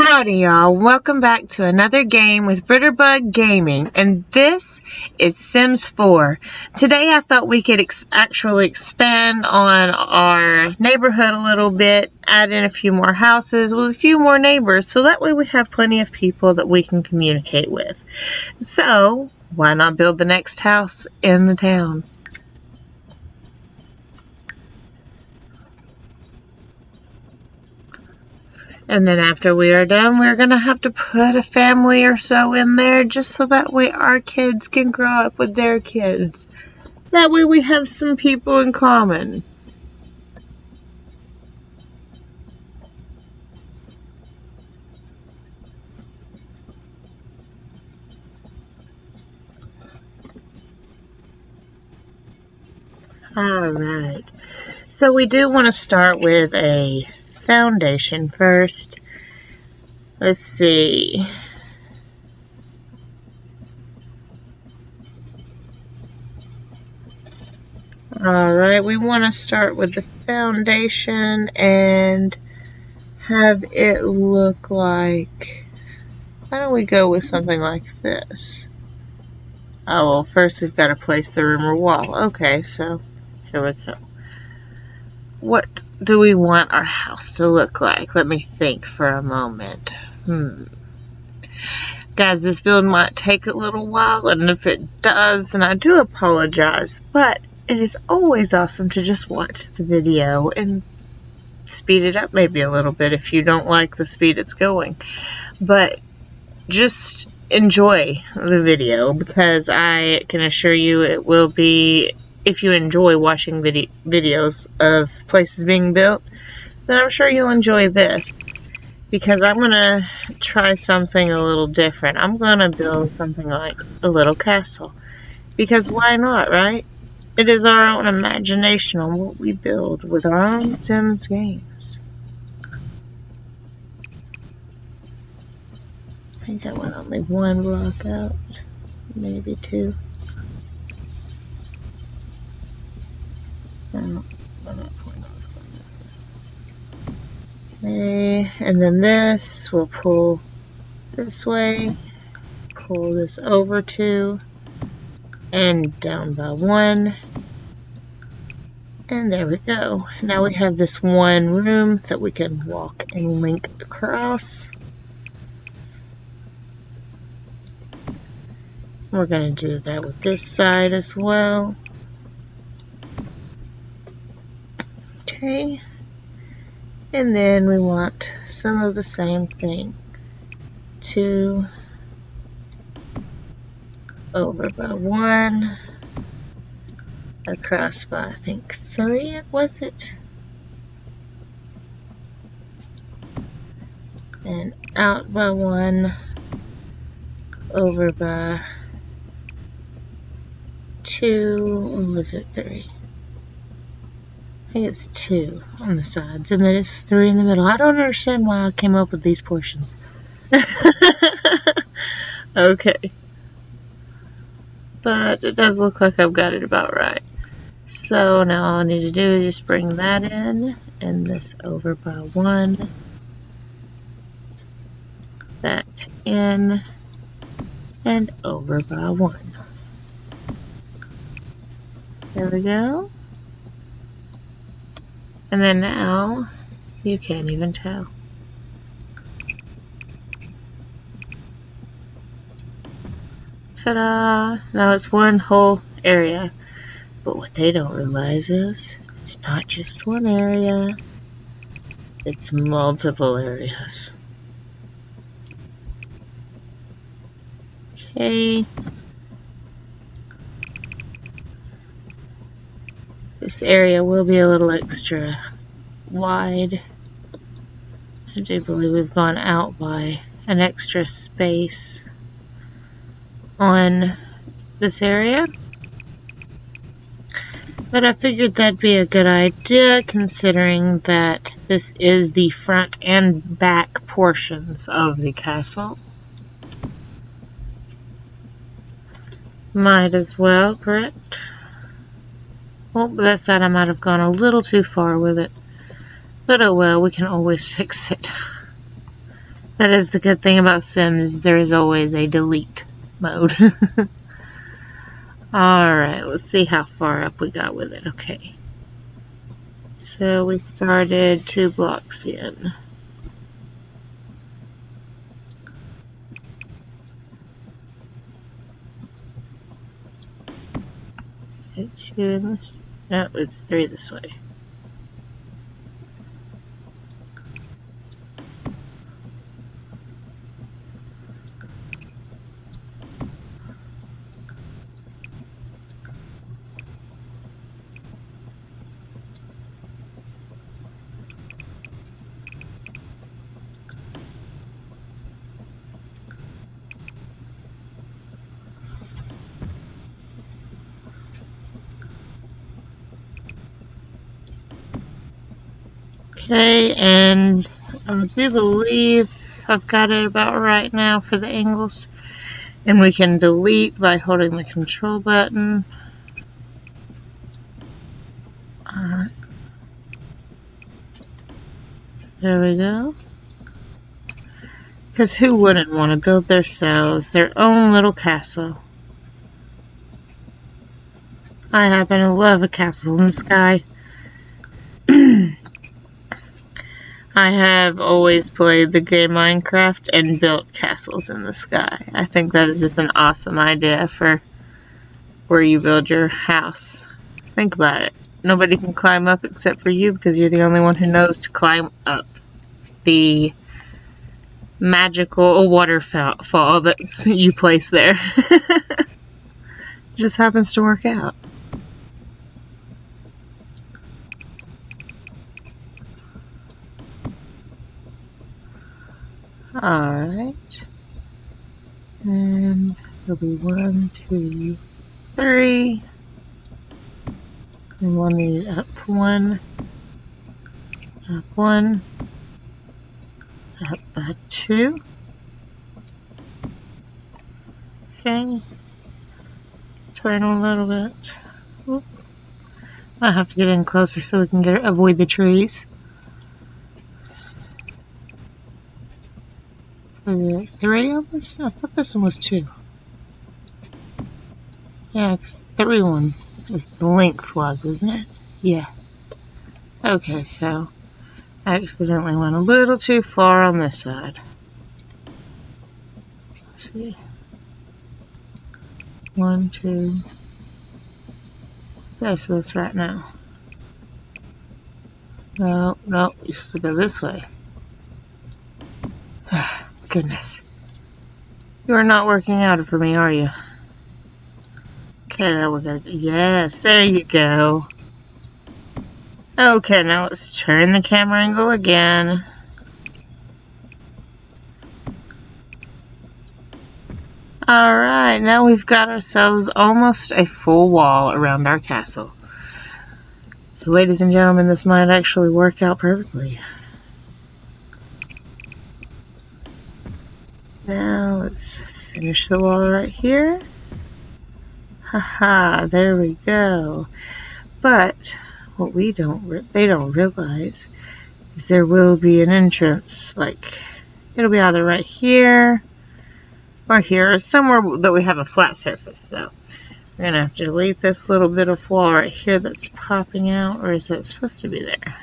Howdy y'all, welcome back to another game with Britterbug Gaming, and this is Sims 4. Today I thought we could actually expand on our neighborhood a little bit, add in a few more houses with a few more neighbors, so that way we have plenty of people that we can communicate with. So, why not build the next house in the town? And then after we are done, we're going to have to put a family or so in there just so that way our kids can grow up with their kids. That way we have some people in common. Alright. So we do want to start with a foundation first. Let's see. Alright, we want to start with the foundation and have it look like... Why don't we go with something like this? Oh, well, first we've got to place the room or wall. Okay, so here we go. What do we want our house to look like? Let me think for a moment. Guys, this build might take a little while, and if it does, then I do apologize. But it is always awesome to just watch the video and speed it up maybe a little bit if you don't like the speed it's going. But just enjoy the video, because I can assure you it will be... If you enjoy watching videos of places being built, then I'm sure you'll enjoy this. Because I'm going to try something a little different. I'm going to build something like a little castle. Because why not, right? It is our own imagination on what we build with our own Sims games. I think I went only one block out. Maybe two. And then this, we'll pull this way, pull this over 2, and down by 1, and there we go. Now we have this one room that we can walk and link across. We're going to do that with this side as well. Okay, and then we want some of the same thing. 2 over by 1, across by I think 3, was it? And out by 1, over by 2, or was it 3? I think it's 2 on the sides, and then it's 3 in the middle. I don't understand why I came up with these portions. Okay. But it does look like I've got it about right. So now all I need to do is just bring that in, and this over by 1. That in, and over by 1. There we go. And then now, you can't even tell. Ta-da! Now it's one whole area. But what they don't realize is, it's not just one area. It's multiple areas. Okay. This area will be a little extra wide. I do believe we've gone out by an extra space on this area. But I figured that'd be a good idea, considering that this is the front and back portions of the castle. Might as well, correct? Oh, but that side I might have gone a little too far with it. But oh well, we can always fix it. That is the good thing about Sims. There is always a delete mode. Alright, let's see how far up we got with it. Okay. So we started 2 blocks in. Is it 2 in this? No, it's 3 this way. Okay, and I do believe I've got it about right now for the angles. And we can delete by holding the control button. Alright. There we go. Because who wouldn't want to build themselves their own little castle? I happen to love a castle in the sky. I have always played the game Minecraft and built castles in the sky. I think that is just an awesome idea for where you build your house. Think about it. Nobody can climb up except for you because you're the only one who knows to climb up the magical waterfall that you place there. Just happens to work out. Alright. And it'll be 1, 2, 3. And we'll need up 1, up 1, up 2. Okay. Turn a little bit. Oop. I have to get in closer so we can avoid the trees. 3 on this? I thought this one was 2. Yeah, because 3 one is the length was, isn't it? Yeah. Okay, so I accidentally went a little too far on this side. Let's see. 1, 2. Okay, so that's right now. No, you have to go this way. Goodness. You are not working out for me, are you? Okay, now we're gonna... Yes, there you go. Okay, now let's turn the camera angle again. Alright, now we've got ourselves almost a full wall around our castle. So, ladies and gentlemen, this might actually work out perfectly. Now let's finish the wall right here. Haha, there we go. But what they don't realize is there will be an entrance. Like, it'll be either right here or here, or somewhere that we have a flat surface though. We're gonna have to delete this little bit of wall right here that's popping out, or is it supposed to be there?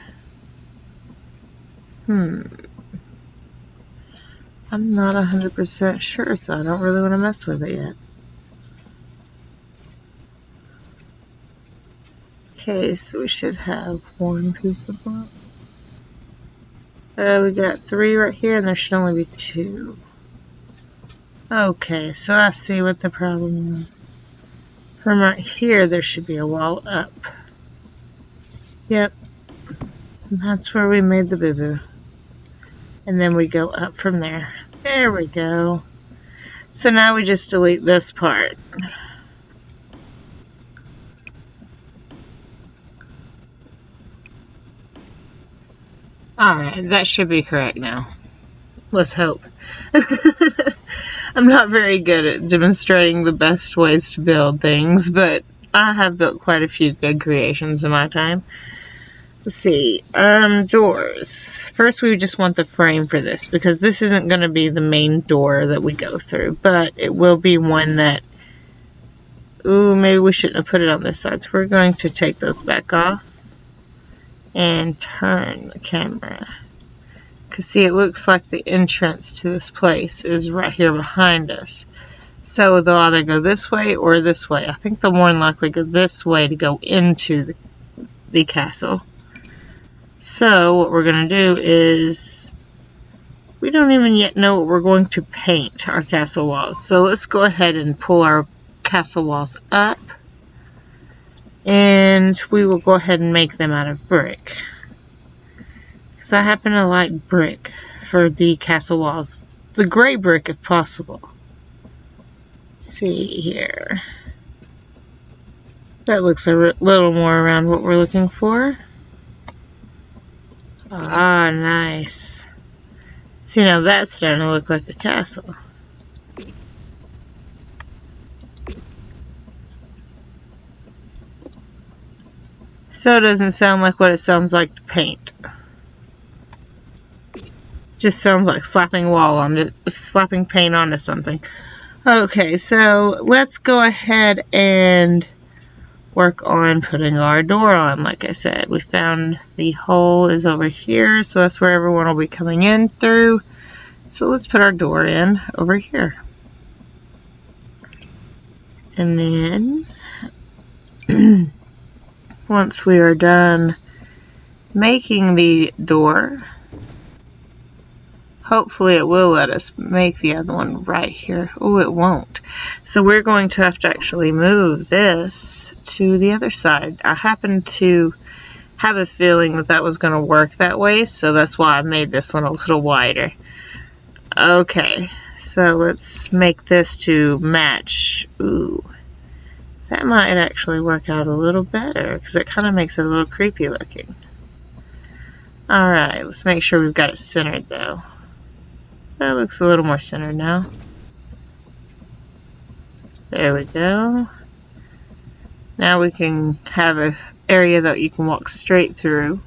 I'm not 100% sure, so I don't really want to mess with it yet. Okay, so we should have 1 piece of block. We got 3 right here, and there should only be 2. Okay, so I see what the problem is. From right here, there should be a wall up. Yep, that's where we made the boo-boo. And then we go up from there. There we go. So now we just delete this part. Alright, that should be correct now. Let's hope. I'm not very good at demonstrating the best ways to build things, but I have built quite a few good creations in my time. Let's see, doors. First we just want the frame for this because this isn't going to be the main door that we go through, but it will be one that, ooh, maybe we shouldn't have put it on this side, so we're going to take those back off and turn the camera. Because see, it looks like the entrance to this place is right here behind us. So they'll either go this way or this way. I think they'll more than likely go this way to go into the castle. So what we're going to do is, we don't even yet know what we're going to paint our castle walls. So let's go ahead and pull our castle walls up. And we will go ahead and make them out of brick. Because I happen to like brick for the castle walls. The gray brick if possible. Let's see here. That looks a little more around what we're looking for. Ah, nice. See, now that's starting to look like a castle. So it doesn't sound like what it sounds like to paint. Just sounds like slapping paint onto something. Okay, so let's go ahead and work on putting our door on. Like I said, we found the hole is over here, so that's where everyone will be coming in through. So let's put our door in over here. And then once we are done making the door, hopefully it will let us make the other one right here. Oh, it won't. So we're going to have to actually move this to the other side. I happen to have a feeling that that was going to work that way, so that's why I made this one a little wider. Okay, so let's make this to match. Ooh, that might actually work out a little better because it kind of makes it a little creepy looking. Alright, let's make sure we've got it centered though. That looks a little more centered now. There we go. Now we can have an area that you can walk straight through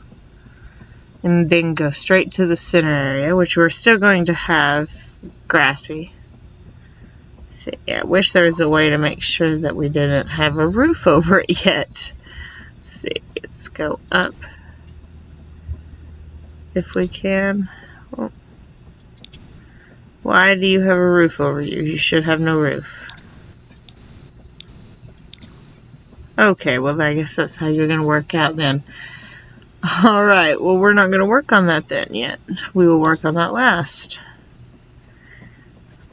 and then go straight to the center area, which we're still going to have grassy. So yeah, I wish there was a way to make sure that we didn't have a roof over it yet. Let's see, let's go up if we can. Oh. Why do you have a roof over you? You should have no roof. Okay, well I guess that's how you're going to work out then. Alright, well we're not going to work on that then yet. We will work on that last.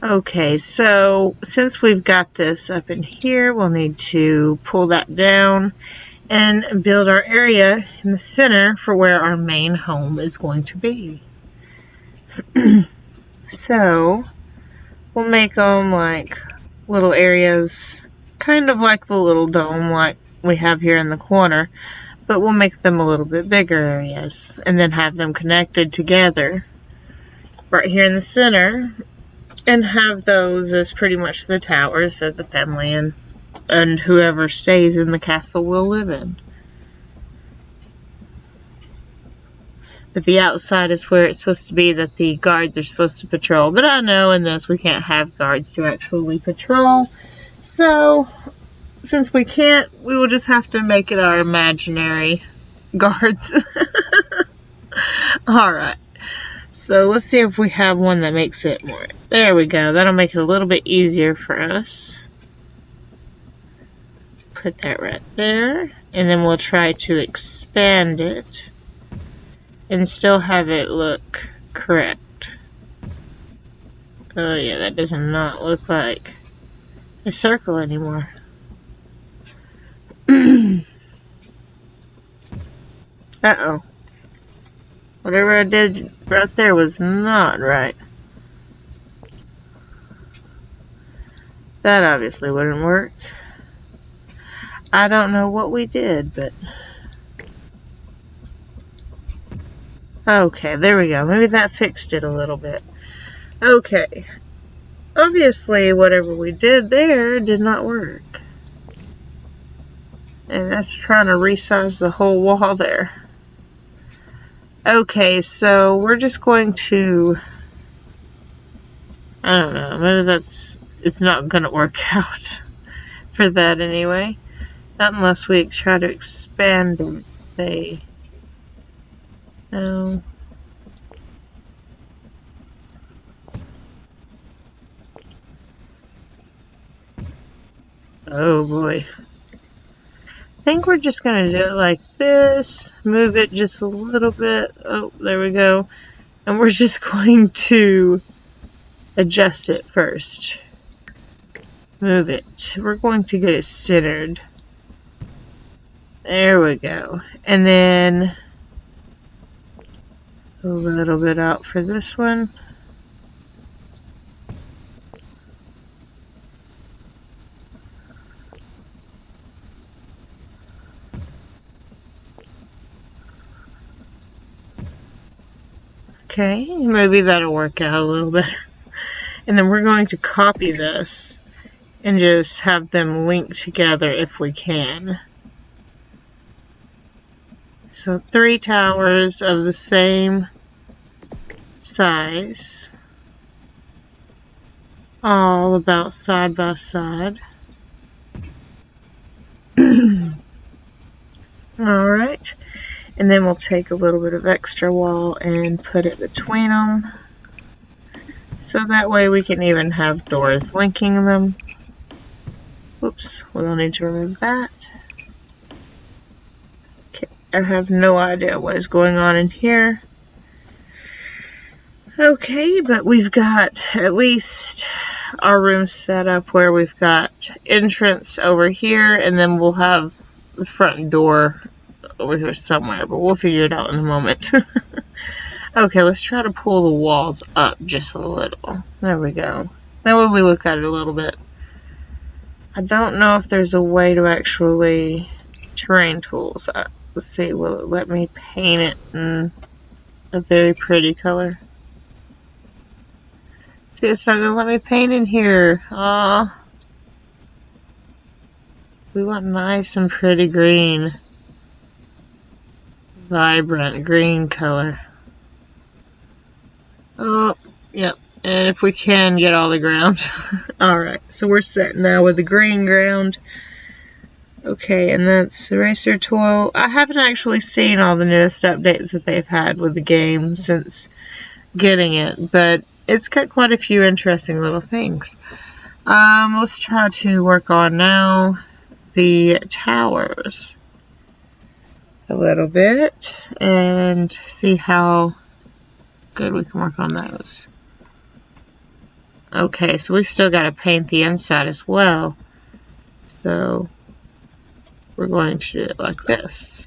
Okay, so since we've got this up in here, we'll need to pull that down and build our area in the center for where our main home is going to be. So we'll make them like little areas, kind of like the little dome like we have here in the corner, but we'll make them a little bit bigger areas and then have them connected together right here in the center and have those as pretty much the towers that the family and whoever stays in the castle will live in. But the outside is where it's supposed to be that the guards are supposed to patrol. But I know in this we can't have guards to actually patrol. So, since we can't, we will just have to make it our imaginary guards. Alright. So, let's see if we have one that makes it more. There we go. That'll make it a little bit easier for us. Put that right there. And then we'll try to expand it and still have it look correct. Oh yeah, that does not look like a circle anymore. Uh-oh. Whatever I did right there was not right. That obviously wouldn't work. I don't know what we did, but... Okay, there we go. Maybe that fixed it a little bit. Okay. Obviously, whatever we did there did not work. And that's trying to resize the whole wall there. Okay, so we're just going to, I don't know, maybe it's not gonna work out for that anyway. Not unless we try to expand it, say, no. Oh boy. I think we're just gonna do it like this, move it just a little bit. Oh, there we go. And we're just going to adjust it first. Move it. We're going to get it centered. There we go. And then a little bit out for this one. Okay, maybe that'll work out a little better. And then we're going to copy this and just have them link together if we can. So 3 towers of the same size, all about side by side. Alright, and then we'll take a little bit of extra wall and put it between them. So that way we can even have doors linking them. Oops, we don't need to remove that. Okay, I have no idea what is going on in here. Okay, but we've got at least our room set up where we've got entrance over here, and then we'll have the front door over here somewhere, but we'll figure it out in a moment. Okay, let's try to pull the walls up just a little. There we go. That way we look at it a little bit. I don't know if there's a way to actually terrain tools. Let's see, will it let me paint it in a very pretty color? See, it's not gonna let me paint in here. Aww. We want nice and pretty green. Vibrant green color. Oh, yep. And if we can get all the ground. Alright, so we're set now with the green ground. Okay, and that's eraser tool. I haven't actually seen all the newest updates that they've had with the game since getting it, but it's got quite a few interesting little things. Let's try to work on now the towers a little bit and see how good we can work on those. Okay, so we've still got to paint the inside as well. So we're going to do it like this.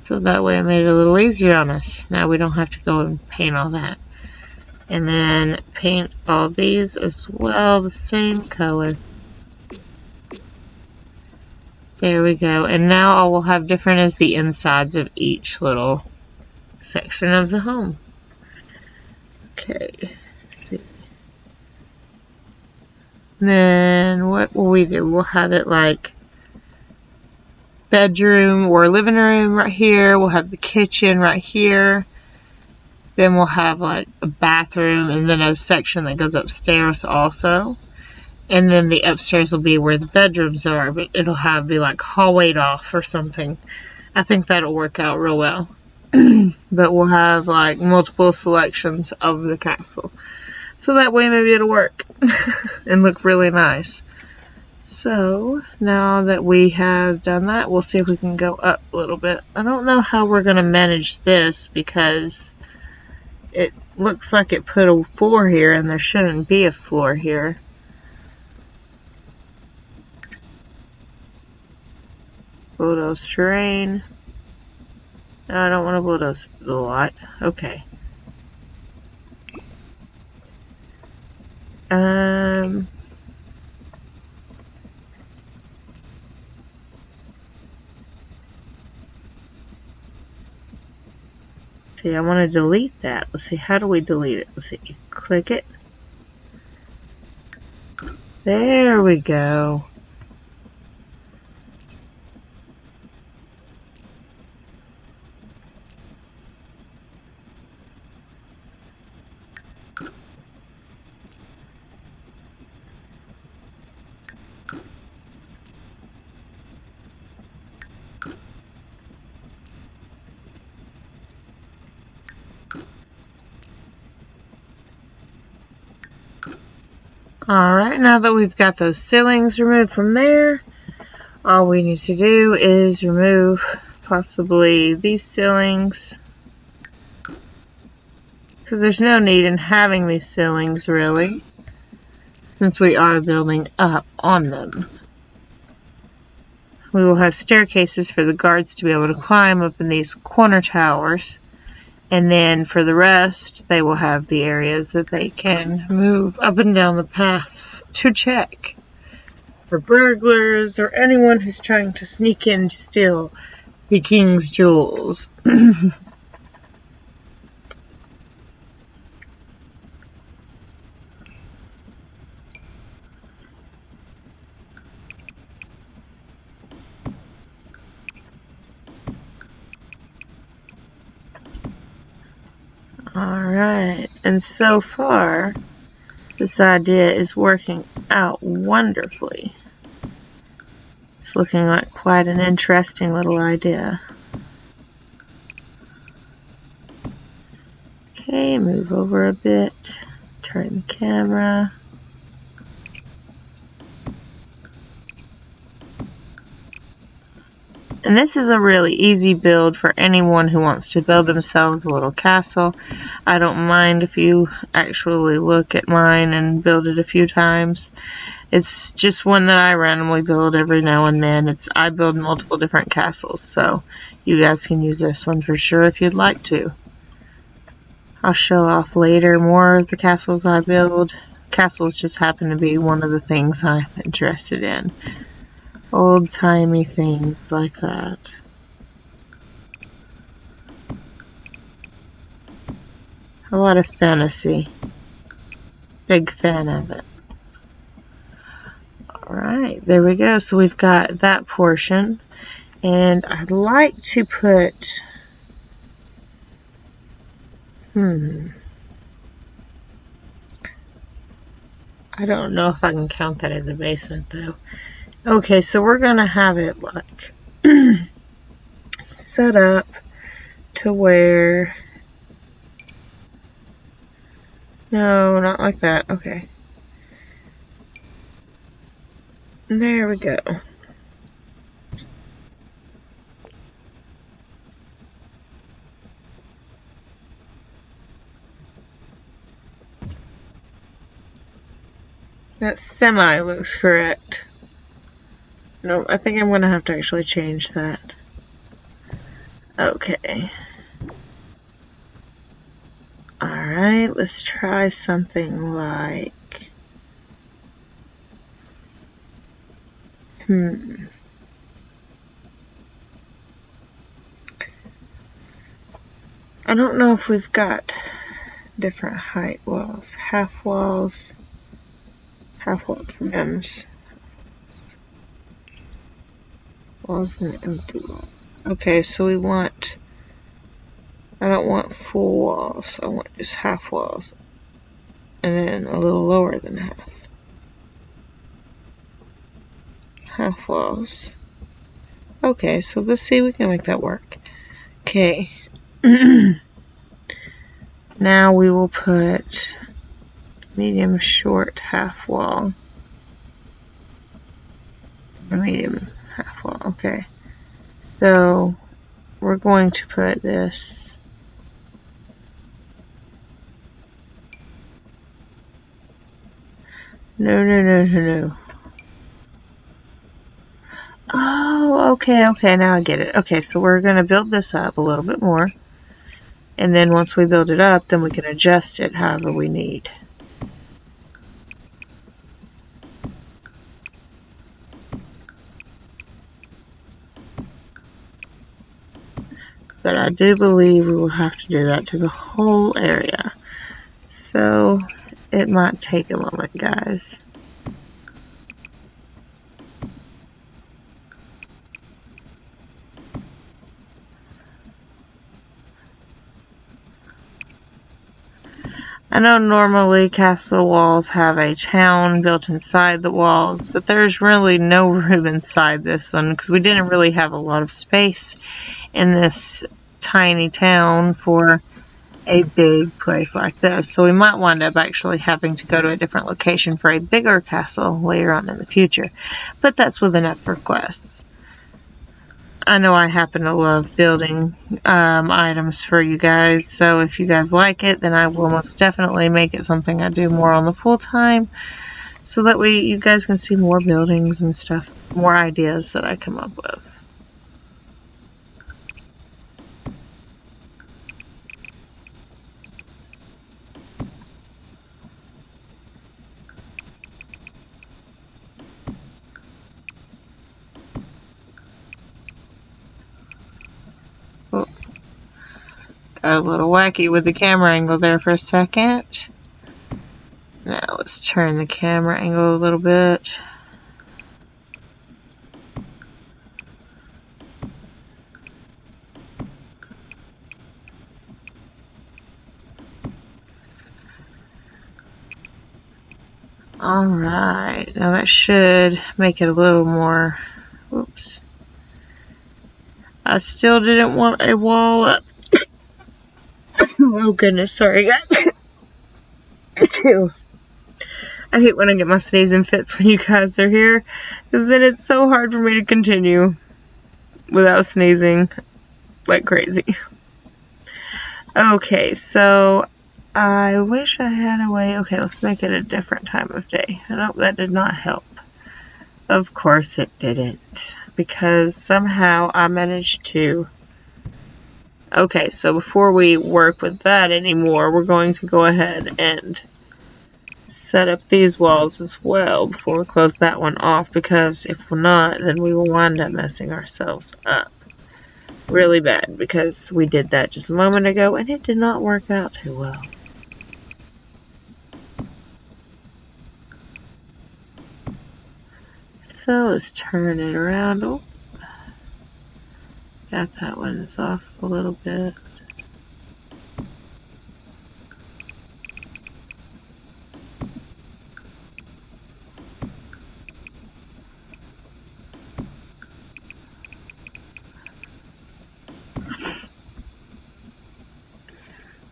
So that way it made it a little easier on us. Now we don't have to go and paint all that. And then paint all these as well, the same color. There we go. And now all we'll have different is the insides of each little section of the home. Okay. Let's see. Then what will we do? We'll have it like bedroom or living room right here. We'll have the kitchen right here. Then we'll have like a bathroom and then a section that goes upstairs also. And then the upstairs will be where the bedrooms are, but it'll be like hallwayed off or something. I think that'll work out real well. But we'll have like multiple selections of the castle. So that way maybe it'll work and look really nice. So now that we have done that, we'll see if we can go up a little bit. I don't know how we're going to manage this because it looks like it put a floor here and there shouldn't be a floor here. Bulldoze terrain. No, I don't want to bulldoze a lot. Okay. See, I want to delete that. Let's see, how do we delete it? Let's see, click it. There we go. Alright, now that we've got those ceilings removed from there, all we need to do is remove possibly these ceilings, because there's no need in having these ceilings really, since we are building up on them. We will have staircases for the guards to be able to climb up in these corner towers. And then for the rest, they will have the areas that they can move up and down the paths to check for burglars or anyone who's trying to sneak in to steal the king's jewels. Alright, and so far, this idea is working out wonderfully. It's looking like quite an interesting little idea. Okay, move over a bit, turn the camera. And this is a really easy build for anyone who wants to build themselves a little castle. I don't mind if you actually look at mine and build it a few times. It's just one that I randomly build every now and then. I build multiple different castles, so you guys can use this one for sure if you'd like to. I'll show off later more of the castles I build. Castles just happen to be one of the things I'm interested in. Old-timey things like that. A lot of fantasy. Big fan of it. Alright, there we go. So we've got that portion. And I'd like to put... I don't know if I can count that as a basement, though. Okay, so we're going to have it like set up to where... No, not like that. Okay. There we go. That semi looks correct. No, I think I'm going to have to actually change that. Okay. Alright, let's try something like... I don't know if we've got different height walls. Half walls rims. Walls and empty walls. Okay, so we want... I don't want full walls. I want just half walls. And then a little lower than half. Half walls. Okay, so let's see if we can make that work. Okay. Now we will put medium short half wall. Medium half wall, okay. So we're going to put this No. Oh, okay, now I get it. Okay, so we're going to build this up a little bit more. And then once we build it up, then we can adjust it however we need. But I do believe we will have to do that to the whole area. So it might take a moment, guys. I know normally castle walls have a town built inside the walls, but there's really no room inside this one because we didn't really have a lot of space in this tiny town for a big place like this. So we might wind up actually having to go to a different location for a bigger castle later on in the future. But that's with enough requests. I know I happen to love building items for you guys, so if you guys like it, then I will most definitely make it something I do more on the full time, so that way you guys can see more buildings and stuff, more ideas that I come up with. Oh, got a little wacky with the camera angle there for a second. Now let's turn the camera angle a little bit. Alright, now that should make it a little more, oops. I still didn't want a wall up. Oh goodness, sorry guys. I hate when I get my sneezing fits when you guys are here, because then it's so hard for me to continue without sneezing like crazy. Okay, so I wish I had a way. Okay, let's make it a different time of day. Nope, that did not help. Of course it didn't, because somehow I managed to. Okay, so before we work with that anymore, we're going to go ahead and set up these walls as well before we close that one off, because if we're not, then we will wind up messing ourselves up really bad, because we did that just a moment ago and it did not work out too well. So let's turn it around. Oh, got that one off a little bit.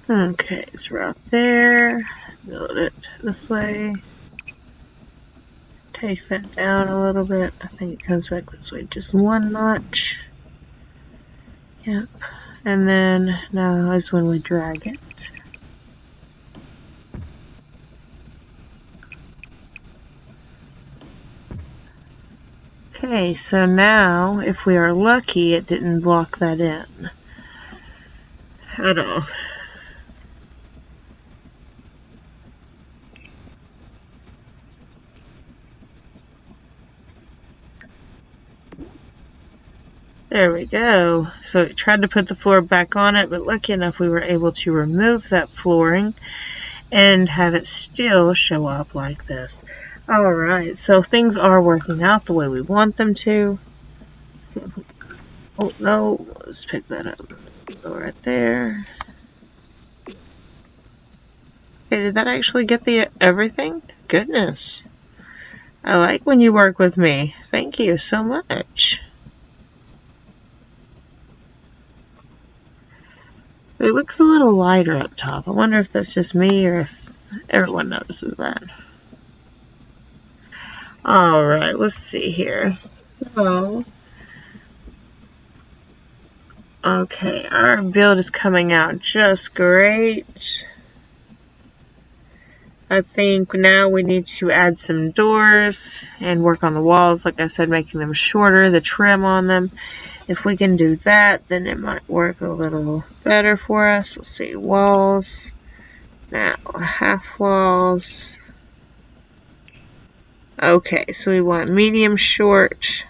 Okay, it's right there. Build it this way. Take that down a little bit. I think it comes back this way just one notch. Yep. And then now is when we drag it. Okay, so now if we are lucky, it didn't block that in at all. There we go. So I tried to put the floor back on it, but lucky enough we were able to remove that flooring and have it still show up like this. Alright, so things are working out the way we want them to. Oh no, let's pick that up. Go right there. Okay, did that actually get the everything? Goodness. I like when you work with me. Thank you so much. It looks a little lighter up top. I wonder if that's just me or if everyone notices that. Alright, let's see here. So, okay, our build is coming out just great. I think now we need to add some doors and work on the walls, like I said, making them shorter, the trim on them. If we can do that, then it might work a little better for us. Let's see, walls. Now, half walls. Okay, so we want medium short,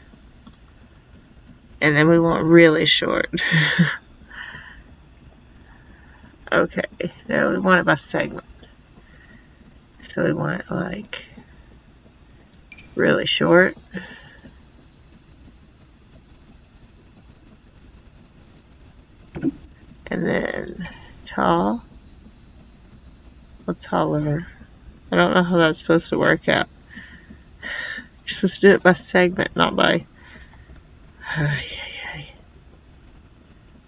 and then we want really short. Okay, now we want it by segment. So we want it like really short. And then tall. Well, taller. I don't know how that's supposed to work out. You're supposed to do it by segment, not by...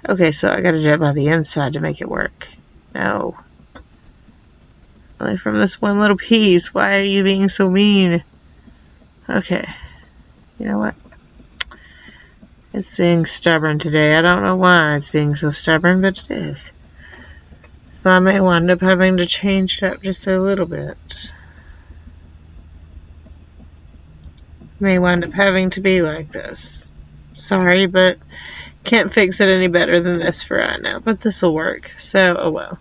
Okay, so I gotta do it by the inside to make it work. No. Only from this one little piece. Why are you being so mean? Okay. You know what? It's being stubborn today. I don't know why it's being so stubborn, but it is. So I may wind up having to change it up just a little bit. May wind up having to be like this. Sorry, but can't fix it any better than this for right now. But this will work. So, oh well.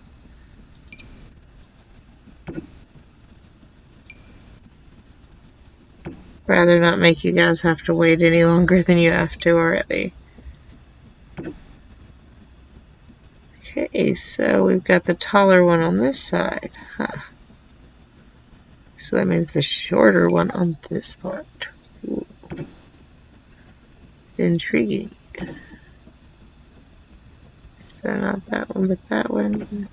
Rather not make you guys have to wait any longer than you have to already. Okay, so we've got the taller one on this side. Huh. So that means the shorter one on this part. Ooh. Intriguing. So not that one, but that one.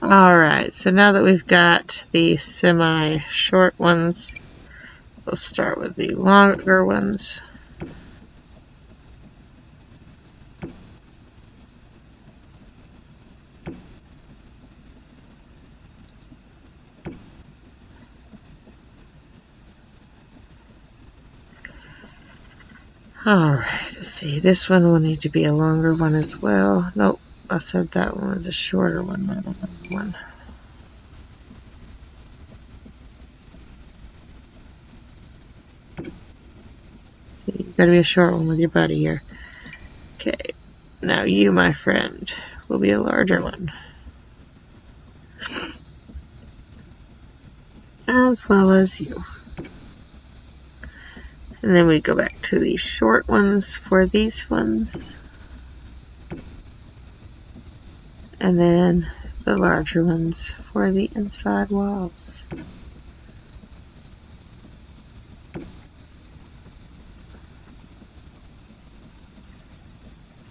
Alright, so now that we've got the semi-short ones, we'll start with the longer ones. Alright, let's see. This one will need to be a longer one as well. Nope, I said that one was a shorter one, not a longer one. You gotta be a short one with your buddy here. Okay, now you, my friend, will be a larger one. As well as you. And then we go back to the short ones for these ones. And then the larger ones for the inside walls.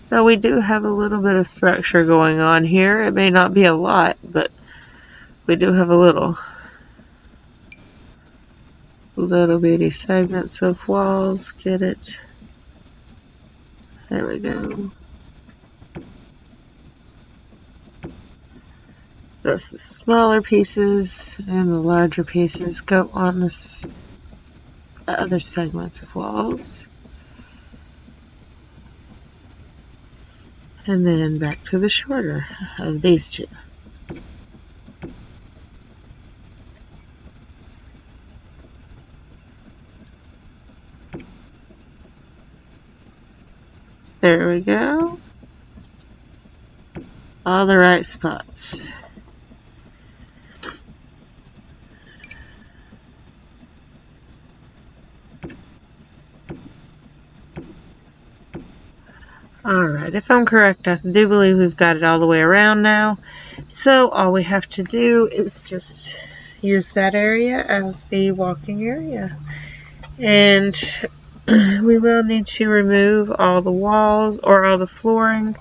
So we do have a little bit of structure going on here. It may not be a lot, but we do have a little bitty segments of walls. Get it? There we go. That's the smaller pieces, and the larger pieces go on the other segments of walls. And then back to the shorter of these two. There we go. All the right spots. Alright, if I'm correct, I do believe we've got it all the way around now. So all we have to do is just use that area as the walking area. And we will need to remove all the walls or all the flooring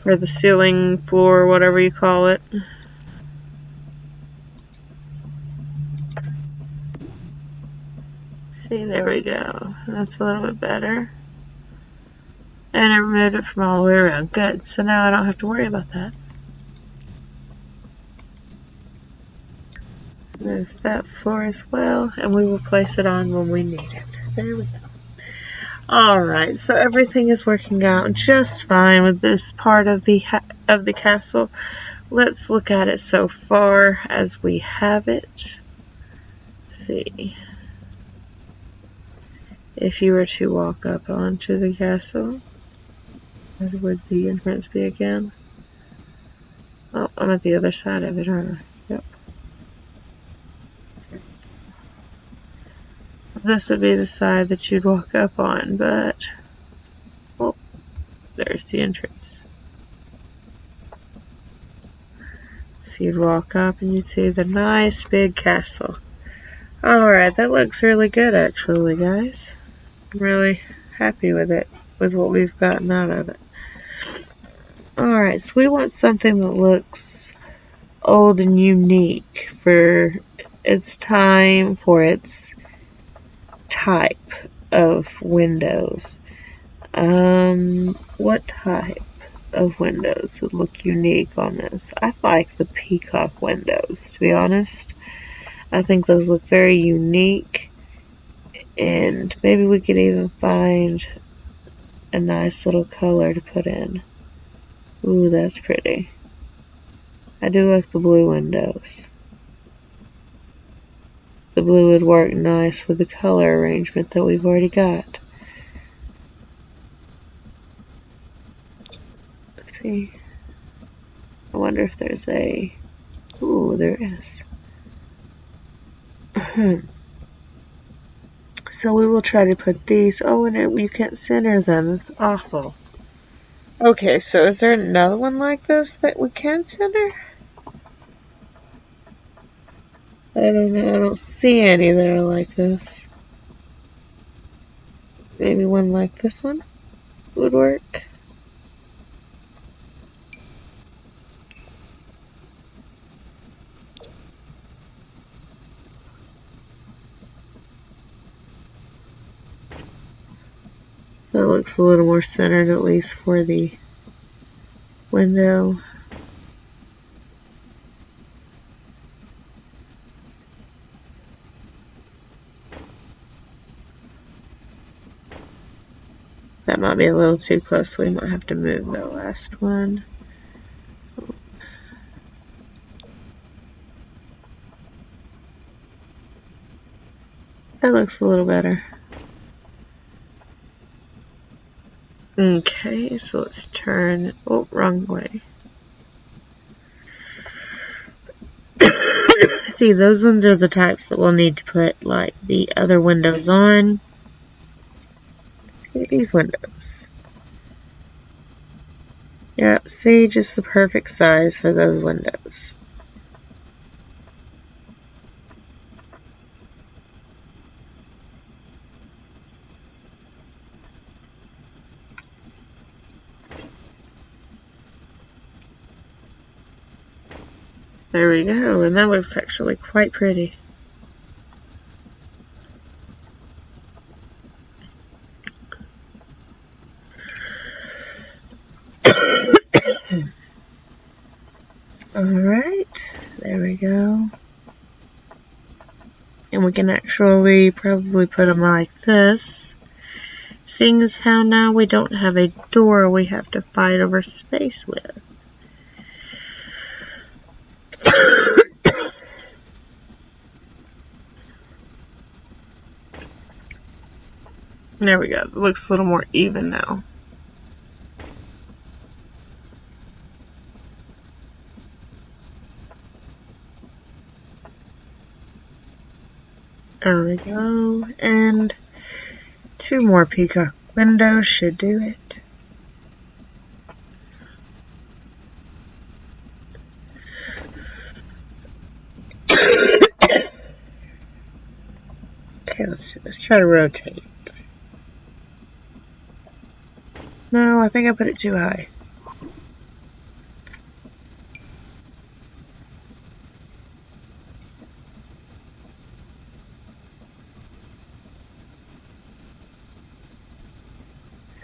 for the ceiling, floor, whatever you call it. See, there we go. That's a little bit better. And I removed it from all the way around. Good. So now I don't have to worry about that. Move that floor as well, and we will place it on when we need it. There we go. Alright, so everything is working out just fine with this part of the castle. Let's look at it so far as we have it. Let's see. If you were to walk up onto the castle, where would the entrance be again? Oh, I'm at the other side of it, aren't I? Yep. This would be the side that you'd walk up on, but oh, there's the entrance. So you'd walk up and you'd see the nice big castle. Alright, that looks really good actually, guys. I'm really happy with it, with what we've gotten out of it. Alright, so we want something that looks old and unique for its time, for its type of windows. What type of windows would look unique on this? I like the peacock windows, to be honest. I think those look very unique, and maybe we could even find a nice little color to put in. Ooh, that's pretty. I do like the blue windows. The blue would work nice with the color arrangement that we've already got. Let's see. I wonder if there's a... Ooh, there is. So we will try to put these... Oh, and you can't center them. That's awful. Okay, so is there another one like this that we can center? I don't know. I don't see any that are like this. Maybe one like this one would work. So it looks a little more centered, at least for the window. That might be a little too close, so we might have to move the last one. That looks a little better. Okay, so let's turn... Oh, wrong way. See, those ones are the types that we'll need to put, like, the other windows on. These windows. Yep, see, just the perfect size for those windows. There we go, and that looks actually quite pretty. Alright, there we go. And we can actually probably put them like this. Seeing as how now we don't have a door we have to fight over space with. There we go. It looks a little more even now. There we go. And 2 more peacock windows should do it. Okay, let's try to rotate. No, I think I put it too high.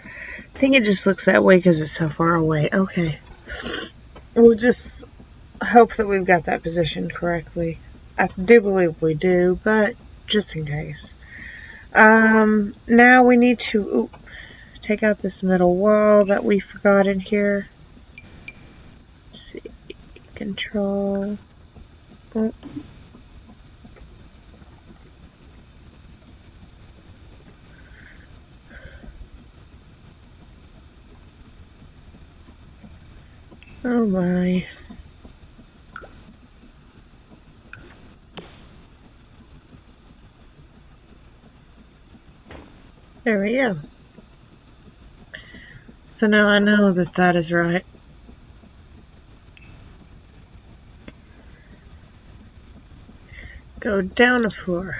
I think it just looks that way because it's so far away. Okay. We'll just hope that we've got that positioned correctly. I do believe we do, but just in case. Now we need to take out this middle wall that we forgot in here. Let's see. Control. Oh. Oh my. There we go. So now I know that that is right. Go down a floor.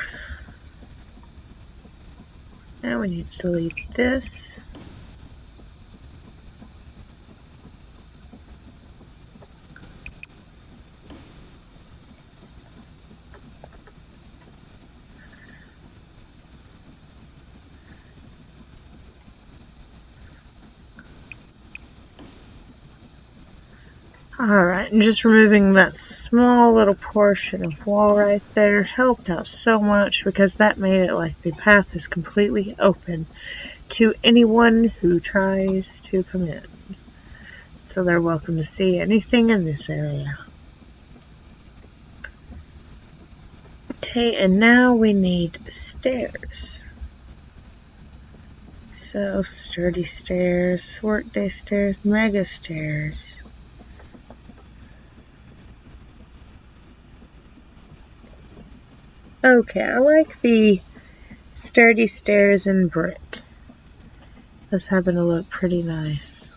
Now we need to delete this. Alright, and just removing that small little portion of wall right there helped out so much because that made it like the path is completely open to anyone who tries to come in. So they're welcome to see anything in this area. Okay, and now we need stairs. So, sturdy stairs, workday stairs, mega stairs. Okay, I like the sturdy stairs in brick. That's happen to look pretty nice.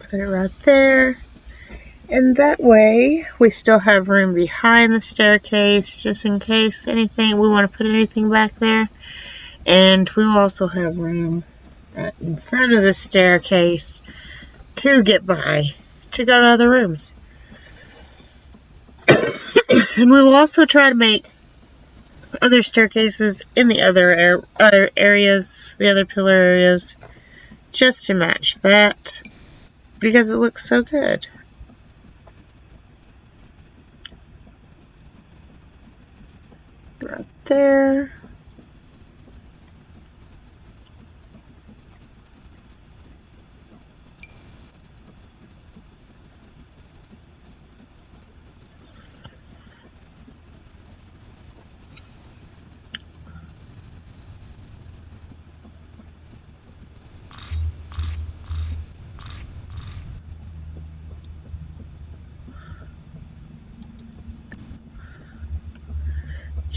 Put it right there. And that way, we still have room behind the staircase, just in case we want to put anything back there. And we will also have room right in front of the staircase to get by, to go to other rooms. And we will also try to make other staircases in the other areas, the other pillar areas, just to match that, because it looks so good. Right there.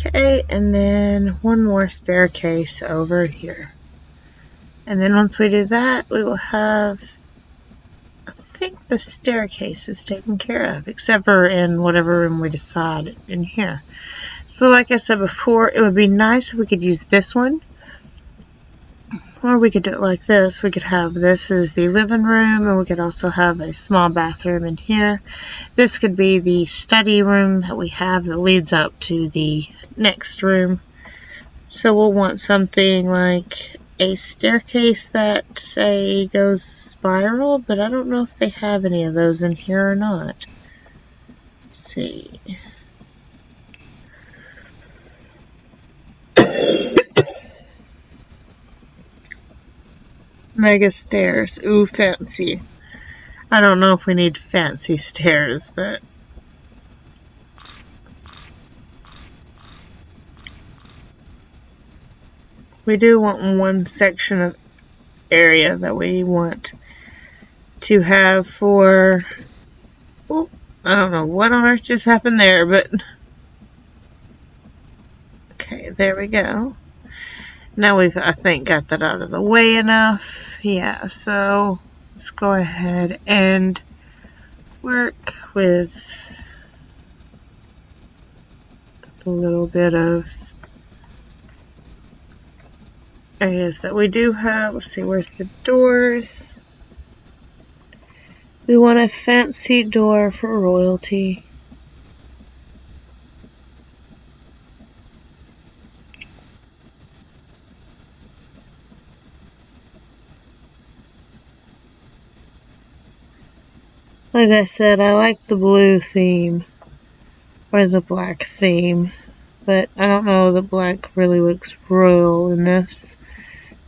Okay, and then one more staircase over here. And then once we do that, we will have, I think the staircase is taken care of, except for in whatever room we decide in here. So like I said before, it would be nice if we could use this one. Or we could do it like this. We could have this as the living room, and we could also have a small bathroom in here. This could be the study room that we have that leads up to the next room. So we'll want something like a staircase that, say, goes spiral, but I don't know if they have any of those in here or not. Let's see. Mega stairs. Ooh, fancy. I don't know if we need fancy stairs, but we do want one section of area that we want to have for, oh, I don't know what on earth just happened there, but okay, there we go. Now we've, I think, got that out of the way enough. Yeah, so let's go ahead and work with a little bit of areas that we do have. Let's see, where's the doors? We want a fancy door for royalty. Like I said, I like the blue theme, or the black theme, but I don't know, the black really looks royal in this.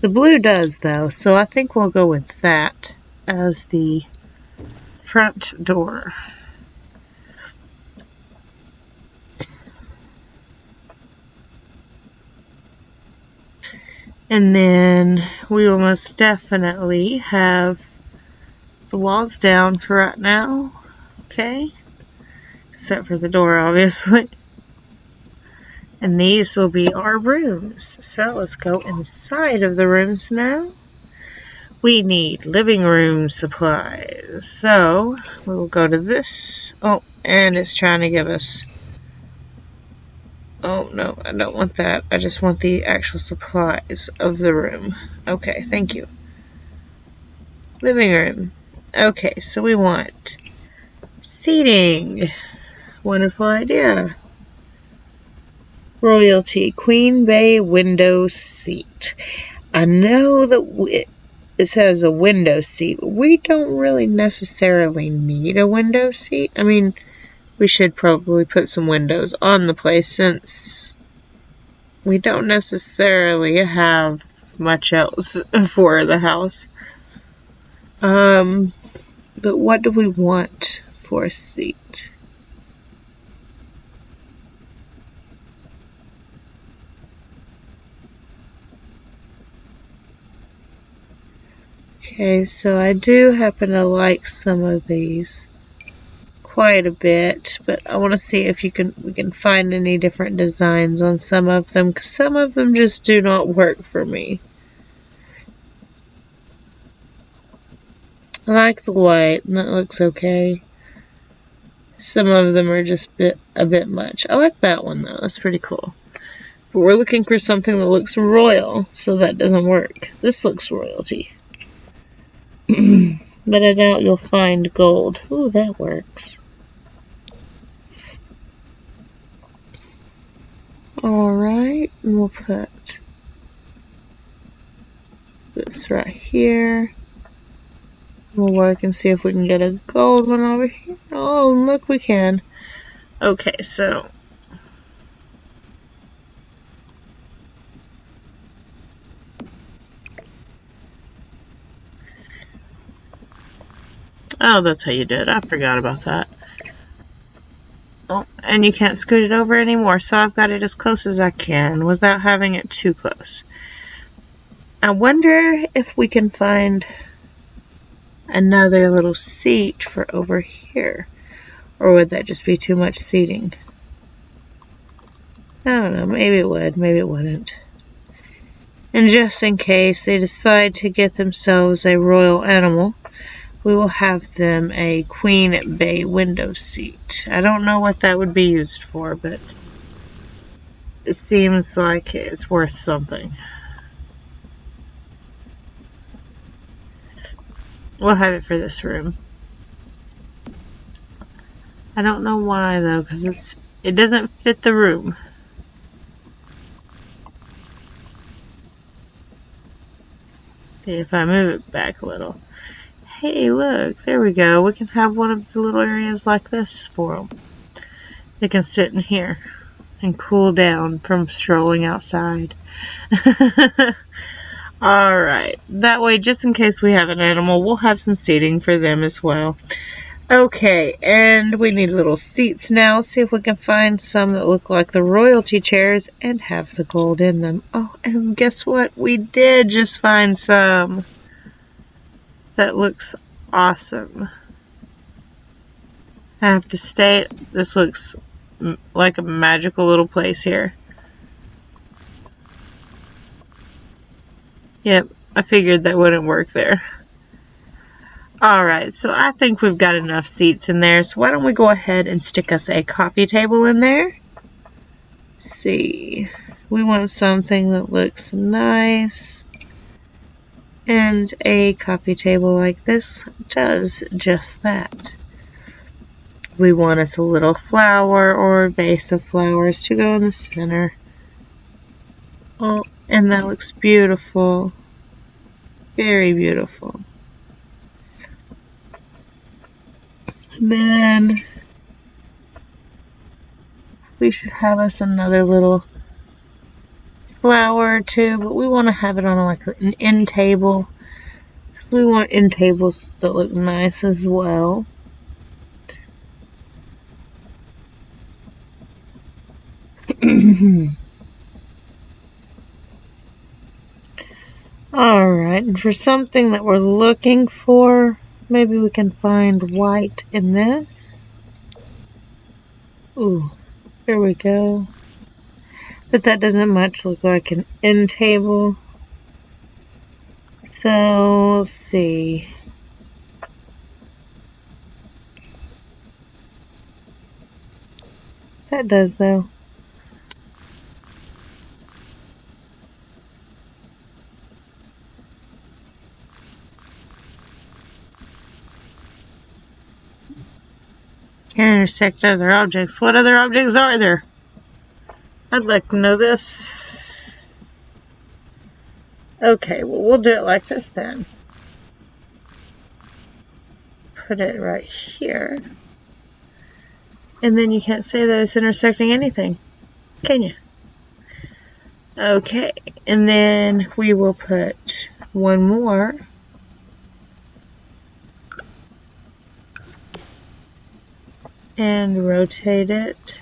The blue does though, so I think we'll go with that as the front door. And then we will most definitely have the walls down for right now. Okay. Except for the door, obviously. And these will be our rooms. So let's go inside of the rooms now. We need living room supplies. So we will go to this. Oh, and it's trying to give us... Oh, no, I don't want that. I just want the actual supplies of the room. Okay, thank you. Living room. Okay, so we want seating. Wonderful idea. Royalty, Queen Bay window seat. I know that it says a window seat, but we don't really necessarily need a window seat. I mean, we should probably put some windows on the place since we don't necessarily have much else for the house. But what do we want for a seat? Okay, so I do happen to like some of these quite a bit, but I want to see if we can find any different designs on some of them, because some of them just do not work for me. I like the white, and that looks okay. Some of them are just a bit much. I like that one though, that's pretty cool. But we're looking for something that looks royal, so that doesn't work. This looks royalty. But I doubt you'll find gold. Ooh, that works. Alright, and we'll put this right here. We'll work and see if we can get a gold one over here. Oh, look, we can. Okay, so oh, that's how you do it. I forgot about that. Oh, and you can't scoot it over anymore, so I've got it as close as I can without having it too close. I wonder if we can find another little seat for over here, or would that just be too much seating? I don't know, maybe it would, maybe it wouldn't. And just in case they decide to get themselves a royal animal, we will have them a Queen Bay window seat. I don't know what that would be used for, but it seems like it's worth something. We'll have it for this room. I don't know why though, because it doesn't fit the room. See if I move it back a little. Hey, look, there we go. We can have one of the little areas like this for them. They can sit in here and cool down from strolling outside. Alright, that way, just in case we have an animal, we'll have some seating for them as well. Okay, and we need little seats now. See if we can find some that look like the royalty chairs and have the gold in them. Oh, and guess what? We did just find some. That looks awesome. I have to state, this looks like a magical little place here. Yep, I figured that wouldn't work there. Alright, so I think we've got enough seats in there, so why don't we go ahead and stick us a coffee table in there? Let's see, we want something that looks nice, and a coffee table like this does just that. We want us a little flower or a vase of flowers to go in the center. Oh, and that looks beautiful. Very beautiful. And then we should have us another little flower too, but we want to have it on like an end table. We want end tables that look nice as well. Alright, and for something that we're looking for, Maybe we can find white in this. Ooh, there we go. But that doesn't much look like an end table. So, let's see. That does, though. Can intersect other objects. What other objects are there? I'd like to know this. Okay, well, we'll do it like this then. Put it right here. And then you can't say that it's intersecting anything, can you? Okay, and then we will put one more. And rotate it.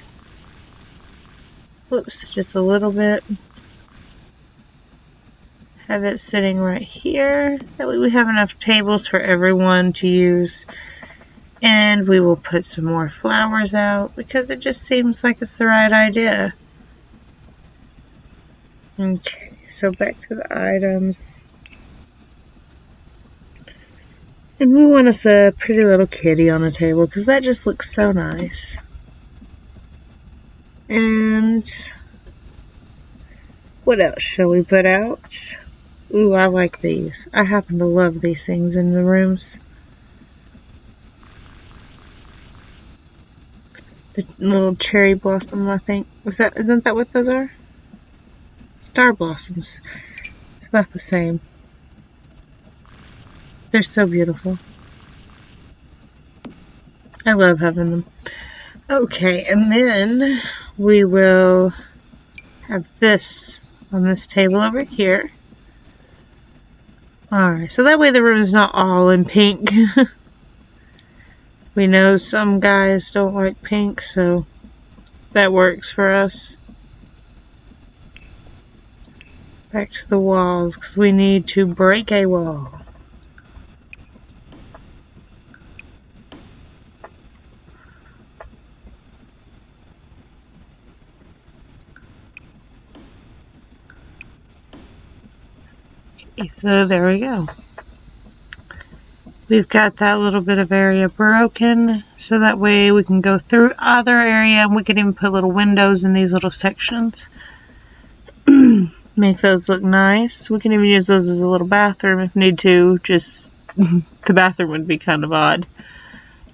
Whoops, just a little bit. Have it sitting right here. That way we have enough tables for everyone to use. And we will put some more flowers out because it just seems like it's the right idea. Okay, so back to the items. And we want us a pretty little kitty on the table because that just looks so nice. And what else shall we put out? Ooh, I like these. I happen to love these things in the rooms. The little cherry blossom, I think. Isn't that what those are? Star blossoms. It's about the same. They're so beautiful. I love having them. Okay, and then we will have this on this table over here. Alright, so that way the room is not all in pink. We know some guys don't like pink, so that works for us. Back to the walls, because we need to break a wall. Okay, so there we go. We've got that little bit of area broken, so that way we can go through other area, and we can even put little windows in these little sections. Make those look nice. We can even use those as a little bathroom if need to, just the bathroom would be kind of odd.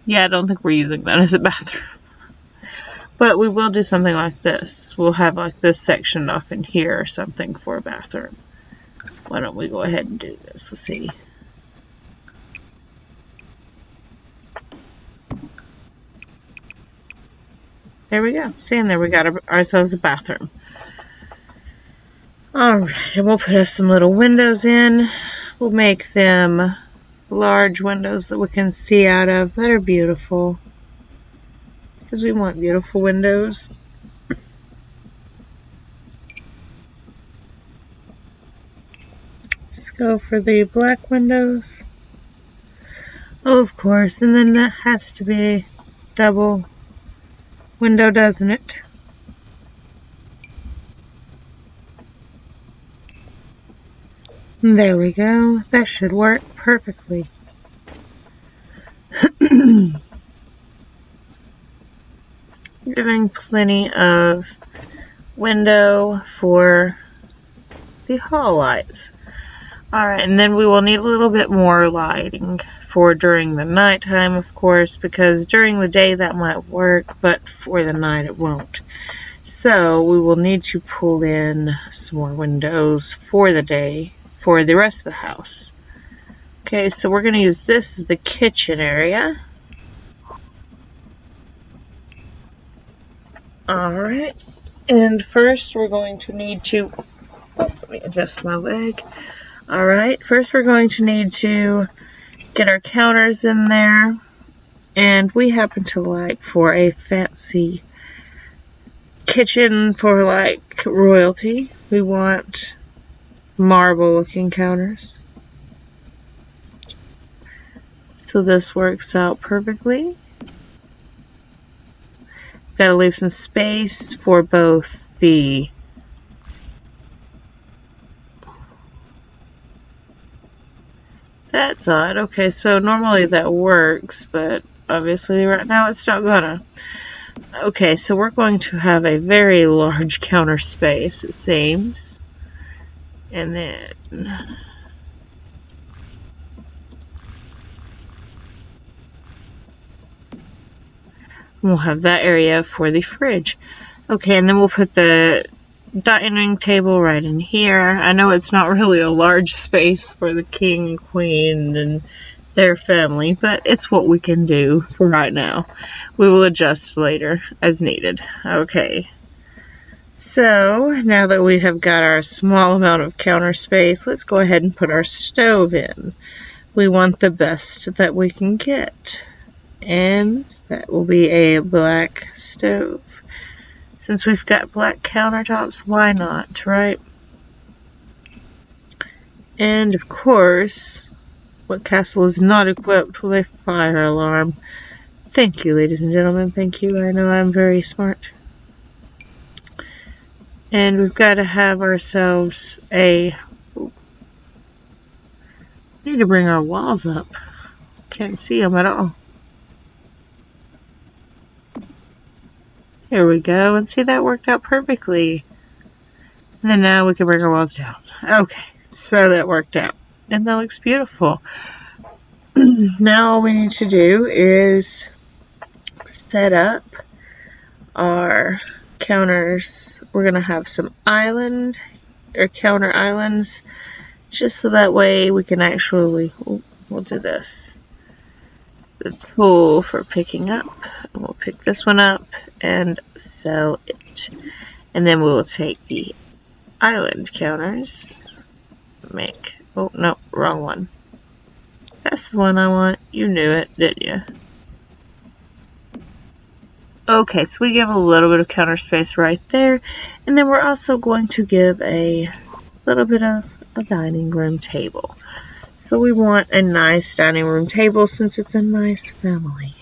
Yeah, I don't think we're using that as a bathroom. But we will do something like this. We'll have like this section up in here or something for a bathroom. Why don't we go ahead and do this? Let's see. There we go. See, and there we got ourselves a bathroom. Alright, and we'll put us some little windows in. We'll make them large windows that we can see out of that are beautiful. Because we want beautiful windows. Let's go for the black windows. Oh, of course, and then that has to be double window, doesn't it? There we go. That should work perfectly. Giving plenty of window for the hall lights. Alright, and then we will need a little bit more lighting for during the nighttime, of course, because during the day that might work, but for the night it won't. So we will need to pull in some more windows for the day for the rest of the house. Okay, so we're going to use this as the kitchen area. Alright, and first we're going to need to, let me adjust my leg. Alright, first we're going to need to get our counters in there, and we happen to like for a fancy kitchen for like royalty, we want marble looking counters. So this works out perfectly. Gotta leave some space for both the That's odd. Okay, so normally that works, but obviously right now it's not gonna. Okay, so we're going to have a very large counter space, it seems. And then we'll have that area for the fridge. Okay, and then we'll put the dining table right in here. I know it's not really a large space for the king and queen and their family, but it's what we can do for right now. We will adjust later as needed. Okay. So, now that we have got our small amount of counter space, let's go ahead and put our stove in. We want the best that we can get. And that will be a black stove. Since we've got black countertops, why not, right? And of course, what castle is not equipped with a fire alarm? Thank you, ladies and gentlemen. Thank you. I know I'm very smart. And we've got to have ourselves a... We need to bring our walls up. Can't see them at all. There we go. And see, that worked out perfectly. And then now we can bring our walls down. Okay, so that worked out. And that looks beautiful. Now all we need to do is set up our counters. We're going to have some counter islands, just so that way we can actually, we'll do this. The tool for picking up, and we'll pick this one up and sell it. And then we will take the island counters, oh no, wrong one. That's the one I want. You knew it, didn't you? Okay, so we give a little bit of counter space right there, and then we're also going to give a little bit of a dining room table. So we want a nice dining room table since it's a nice family.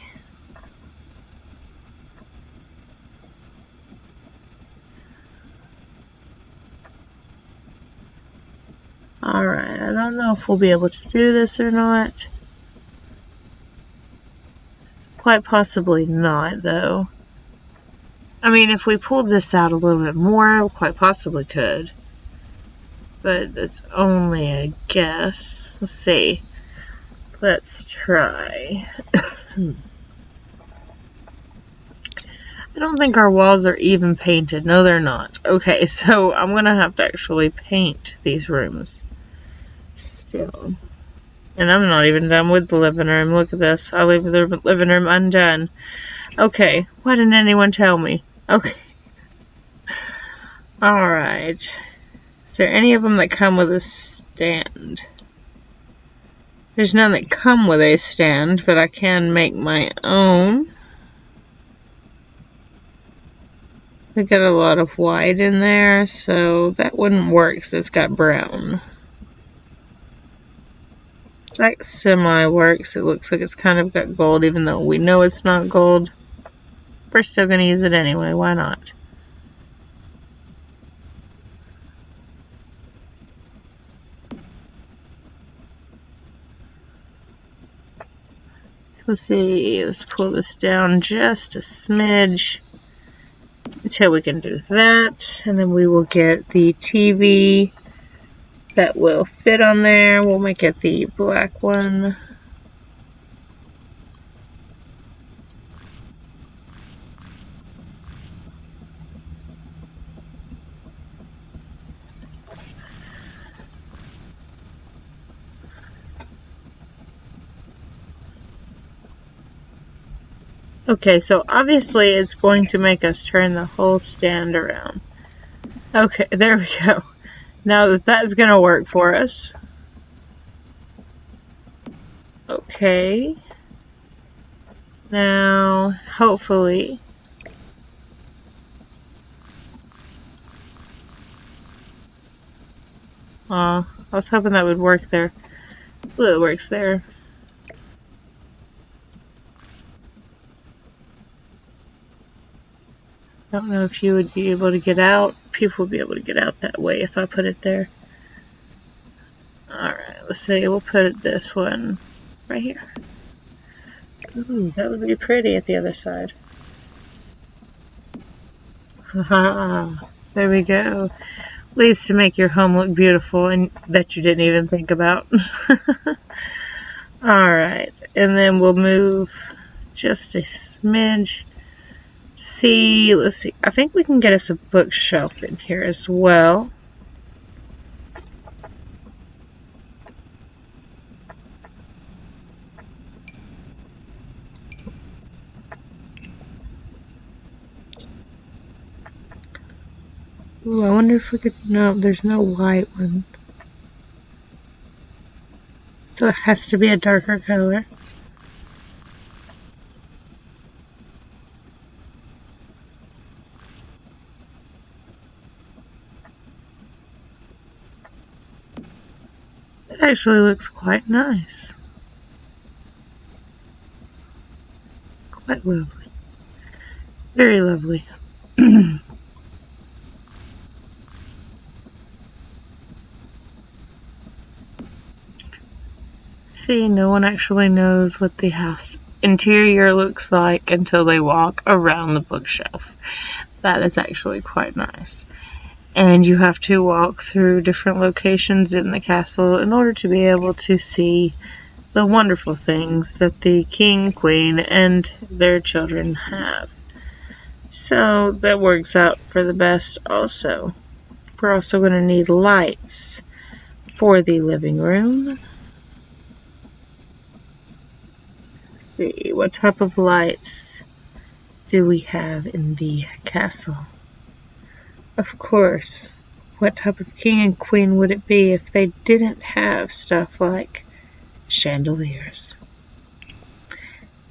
Alright, I don't know if we'll be able to do this or not. Quite possibly not, though. I mean, if we pulled this out a little bit more, we quite possibly could. But it's only a guess. Let's see. Let's try. I don't think our walls are even painted. No, they're not. Okay, so I'm going to have to actually paint these rooms. Still. And I'm not even done with the living room. Look at this. I leave the living room undone. Okay. Why didn't anyone tell me? Okay. Alright. Is there any of them that come with a stand? There's none that come with a stand, but I can make my own. We got a lot of white in there, so that wouldn't work because it's got brown. That semi works. It looks like it's kind of got gold, even though we know it's not gold. We're still going to use it anyway. Why not? Let's see. Let's pull this down just a smidge until we can do that. And then we will get the TV that will fit on there. We'll make it the black one. Okay, so obviously it's going to make us turn the whole stand around. Okay, there we go. Now that that's going to work for us. Okay. Now, hopefully... Aw, I was hoping that would work there. Well, it works there. don't know if you would be able to get out. People would be able to get out that way if I put it there. Alright, let's see. We'll put it this one right here. Ooh, that would be pretty at the other side. Haha, there we go. Ways to make your home look beautiful and that you didn't even think about. Alright, and then we'll move just a smidge. Let's see. I think we can get us a bookshelf in here as well. Ooh, I wonder if we could... No, there's no white one. So it has to be a darker color. It actually looks quite nice. Quite lovely. Very lovely. See, no one actually knows what the house interior looks like until they walk around the bookshelf. That is actually quite nice. And you have to walk through different locations in the castle in order to be able to see the wonderful things that the king, queen, and their children have. So that works out for the best also. We're also going to need lights for the living room. Let's see, what type of lights do we have in the castle? Of course, what type of king and queen would it be if they didn't have stuff like chandeliers?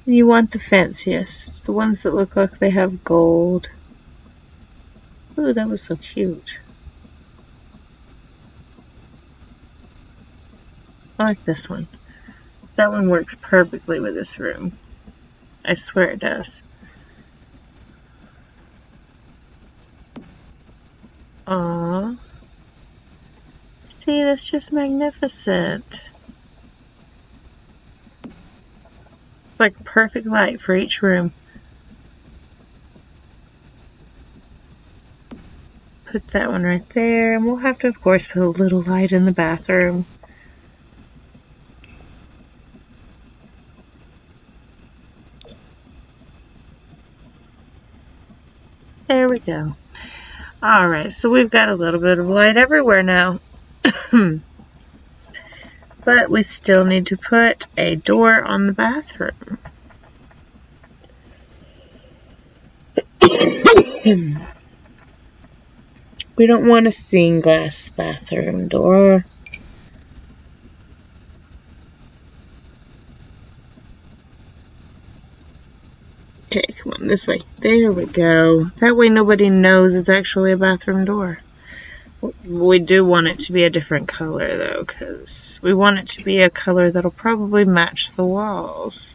You want the fanciest, the ones that look like they have gold. Ooh, that was so cute. I like this one. That one works perfectly with this room. I swear it does. Aww. See, that's just magnificent. It's like perfect light for each room. Put that one right there, and we'll have to, of course, put a little light in the bathroom. There we go. Alright, so we've got a little bit of light everywhere now. But we still need to put a door on the bathroom. We don't want a stained glass bathroom door. Okay, come on, this way. There we go. That way nobody knows it's actually a bathroom door. We do want it to be a different color, though, because we want it to be a color that'll probably match the walls.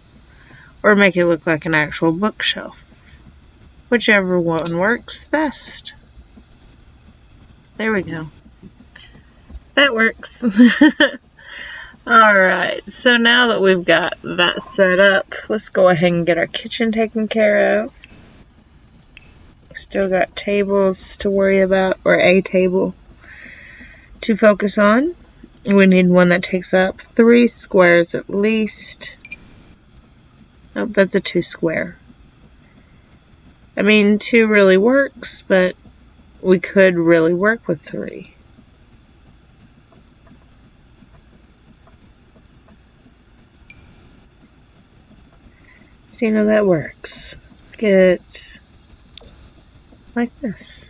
Or make it look like an actual bookshelf. Whichever one works best. There we go. That works. Alright, so now that we've got that set up, let's go ahead and get our kitchen taken care of. Still got tables to worry about, or a table to focus on. We need one that takes up 3 squares at least. Oh, that's a 2 square. I mean, 2 really works, but we could really work with 3. So, you know, that works. Let's get like this.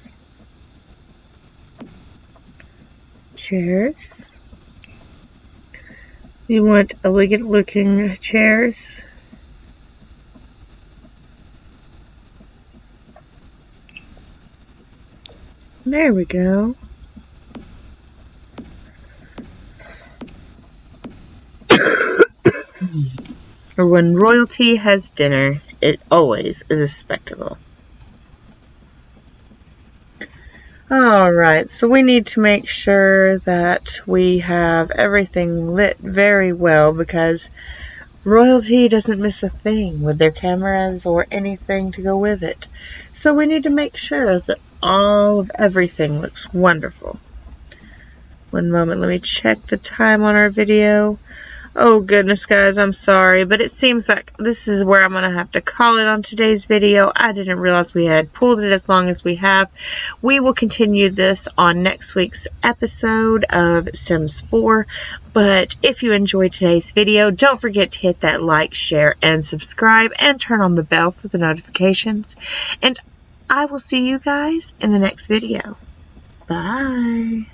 Chairs. We want elegant looking chairs. There we go. Or when royalty has dinner, it always is a spectacle. Alright, so we need to make sure that we have everything lit very well because royalty doesn't miss a thing with their cameras or anything to go with it. So we need to make sure that all of everything looks wonderful. One moment, let me check the time on our video. Oh goodness guys, I'm sorry, but it seems like this is where I'm going to have to call it on today's video. I didn't realize we had pulled it as long as we have. We will continue this on next week's episode of Sims 4, but if you enjoyed today's video, don't forget to hit that like, share, and subscribe, and turn on the bell for the notifications. And I will see you guys in the next video. Bye!